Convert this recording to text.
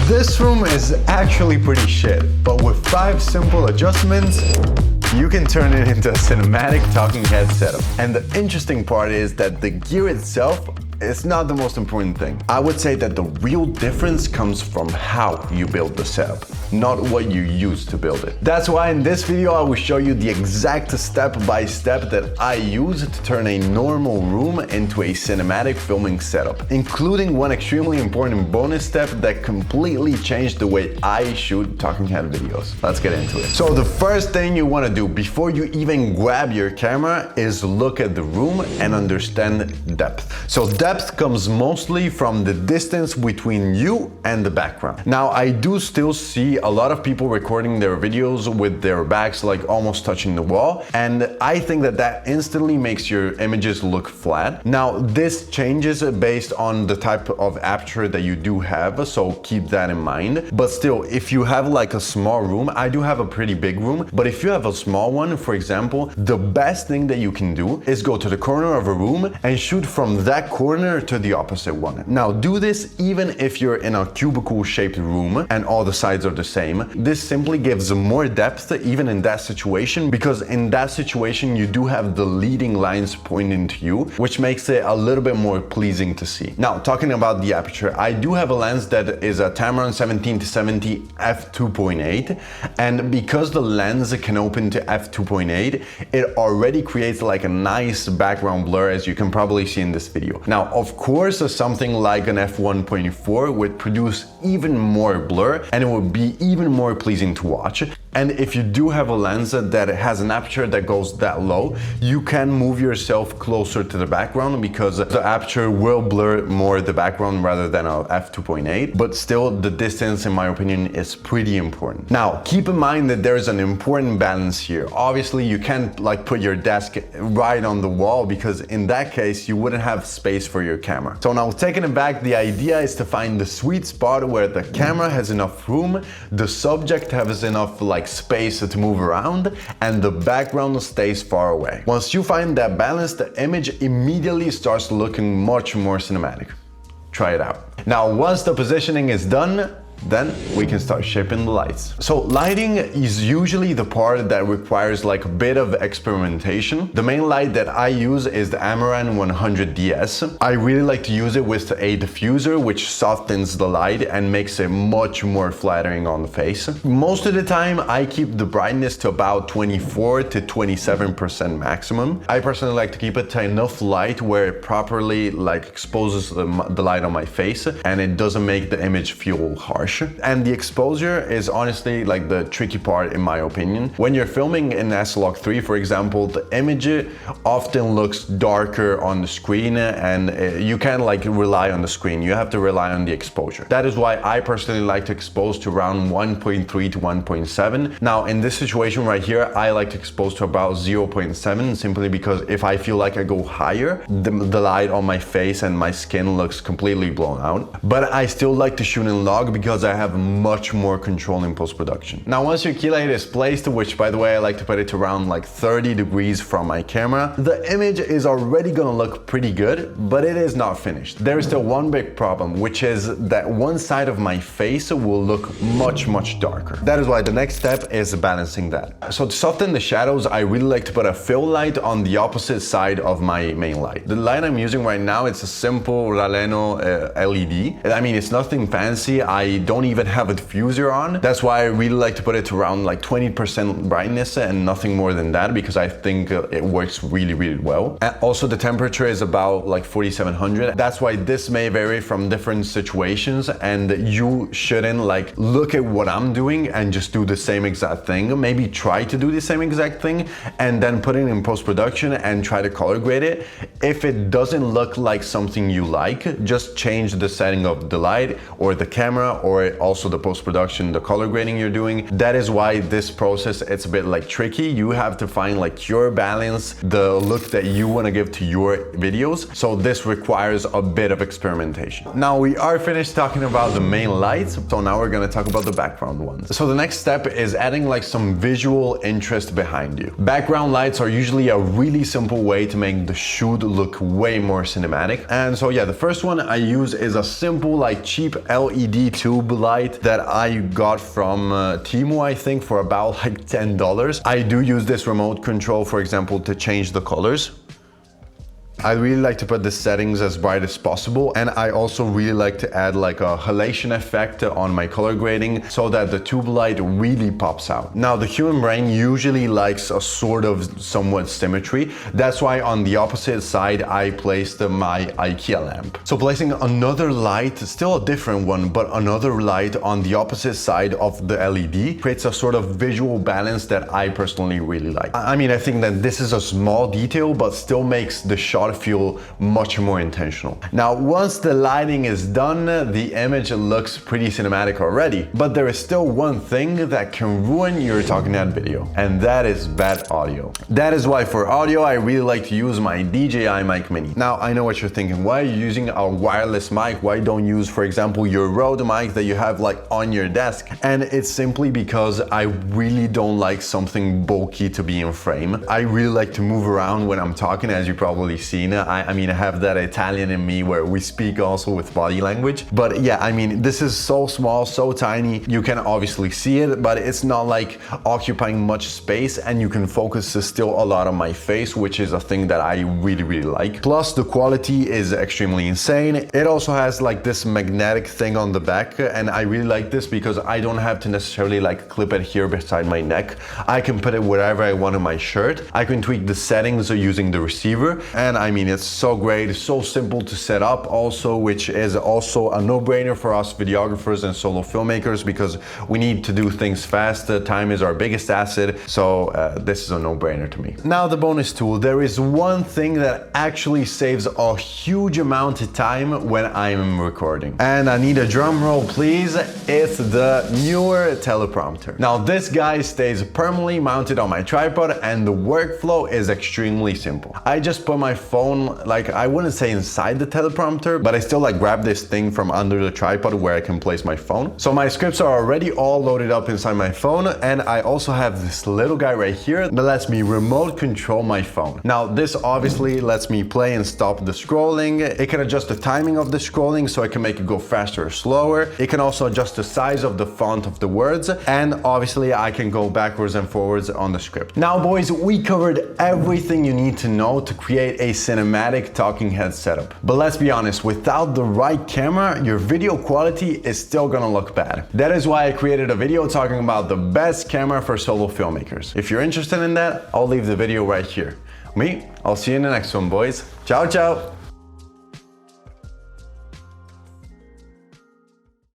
This room is actually pretty shit, but with 5 simple adjustments, you can turn it into a cinematic talking head setup. And the interesting part is that the gear itself is not the most important thing. I would say that the real difference comes from how you build the setup, not what you use to build it. That's why in this video I will show you the exact step-by-step that I use to turn a normal room into a cinematic filming setup, including one extremely important bonus step that completely changed the way I shoot talking head videos. Let's get into it. So the first thing you want to do before you even grab your camera is look at the room and understand depth. So depth comes mostly from the distance between you and the background. Now, I do still see a lot of people recording their videos with their backs like almost touching the wall, and I think that that instantly makes your images look flat. Now, this changes based on the type of aperture that you do have, so keep that in mind. But still, if you have like a small room, I do have a pretty big room, but if you have a small one, for example, the best thing that you can do is go to the corner of a room and shoot from that corner to the opposite one. Now, do this even if you're in a cubicle shaped room and all the sides are the same. This simply gives more depth even in that situation, because in that situation you do have the leading lines pointing to you, which makes it a little bit more pleasing to see. Now, talking about the aperture, I do have a lens that is a Tamron 17-70 f2.8, and because the lens can open to f2.8, it already creates like a nice background blur, as you can probably see in this video. Now, of course, something like an f1.4 would produce even more blur and it would be even more pleasing to watch. And if you do have a lens that has an aperture that goes that low, you can move yourself closer to the background because the aperture will blur more the background rather than a f2.8. But still, the distance, in my opinion, is pretty important. Now, keep in mind that there's an important balance here. Obviously, you can't like put your desk right on the wall, because in that case, you wouldn't have space for your camera. So now, taking it back, the idea is to find the sweet spot where the camera has enough room, the subject has enough like space to move around, and the background stays far away. Once you find that balance, the image immediately starts looking much more cinematic. Try it out. Now, once the positioning is done, then we can start shaping the lights. So lighting is usually the part that requires like a bit of experimentation. The main light that I use is the Amaran 100DS. I really like to use it with a diffuser, which softens the light and makes it much more flattering on the face. Most of the time, I keep the brightness to about 24 to 27% maximum. I personally like to keep it to enough light where it properly like exposes the light on my face and it doesn't make the image feel harsh. And the exposure is honestly like the tricky part, in my opinion. When you're filming in S-Log 3, for example, the image often looks darker on the screen, and you can't like rely on the screen. You have to rely on the exposure. That is why I personally like to expose to around 1.3 to 1.7. Now, in this situation right here, I like to expose to about 0.7, simply because if I feel like I go higher, the light on my face and my skin looks completely blown out. But I still like to shoot in log because I have much more control in post-production. Now, once your key light is placed, which by the way, I like to put it around like 30 degrees from my camera, the image is already gonna look pretty good, but it is not finished. There is still one big problem, which is that one side of my face will look much darker. That is why the next step is balancing that. So to soften the shadows, I really like to put a fill light on the opposite side of my main light. The light I'm using right now, it's a simple Raleno LED. I mean, it's nothing fancy. I don't even have a diffuser on. That's why I really like to put it around like 20% brightness and nothing more than that, because I think it works really well. And also the temperature is about like 4700. That's why this may vary from different situations, and you shouldn't like look at what I'm doing and just do the same exact thing. Maybe try to do the same exact thing and then put it in post-production and try to color grade it. If it doesn't look like something you like, just change the setting of the light or the camera, or also the post-production, the color grading you're doing. That is why this process, it's a bit like tricky. You have to find like your balance, the look that you want to give to your videos. So this requires a bit of experimentation. Now we are finished talking about the main lights. So now we're going to talk about the background ones. So the next step is adding like some visual interest behind you. Background lights are usually a really simple way to make the shoot look way more cinematic. And so yeah, the first one I use is a simple like cheap LED tube tube light that I got from Temu, I think, for about like $10. I do use this remote control, for example, to change the colors. I really like to put the settings as bright as possible, and I also really like to add like a halation effect on my color grading so that the tube light really pops out. Now, the human brain usually likes a sort of somewhat symmetry. That's why on the opposite side I placed my IKEA lamp. So placing another light, still a different one, but another light on the opposite side of the LED creates a sort of visual balance that I personally really like. I mean, I think that this is a small detail, but still makes the shot feel much more intentional. Now, once the lighting is done, the image looks pretty cinematic already, but there is still one thing that can ruin your talking head video, and that is bad audio. That is why for audio, I really like to use my DJI mic mini. Now, I know what you're thinking. Why are you using a wireless mic? Why don't you use, for example, your Rode mic that you have like on your desk? And it's simply because I really don't like something bulky to be in frame. I really like to move around when I'm talking, as you probably see. I mean, I have that Italian in me where we speak also with body language. But yeah, I mean, this is so small, so tiny. You can obviously see it, but it's not like occupying much space, and you can focus still a lot on my face, which is a thing that I really, really like. Plus, the quality is extremely insane. It also has like this magnetic thing on the back, and I really like this because I don't have to necessarily like clip it here beside my neck. I can put it wherever I want in my shirt. I can tweak the settings using the receiver, and I mean, it's so great, so simple to set up also, which is also a no-brainer for us videographers and solo filmmakers because we need to do things fast. Time is our biggest asset, so this is a no-brainer to me. Now, the bonus tool. There is one thing that actually saves a huge amount of time when I'm recording. And I need a drum roll, please. It's the newer teleprompter. Now, this guy stays permanently mounted on my tripod, and the workflow is extremely simple. I just put my phone, like, I wouldn't say inside the teleprompter, but I still like grab this thing from under the tripod where I can place my phone. So my scripts are already all loaded up inside my phone, and I also have this little guy right here that lets me remote control my phone. Now, this obviously lets me play and stop the scrolling. It can adjust the timing of the scrolling so I can make it go faster or slower. It can also adjust the size of the font of the words, and obviously I can go backwards and forwards on the script. Now, boys, we covered everything you need to know to create a cinematic talking head setup. But let's be honest, without the right camera, your video quality is still gonna look bad. That is why I created a video talking about the best camera for solo filmmakers. If you're interested in that, I'll leave the video right here. I'll see you in the next one, boys. Ciao, ciao.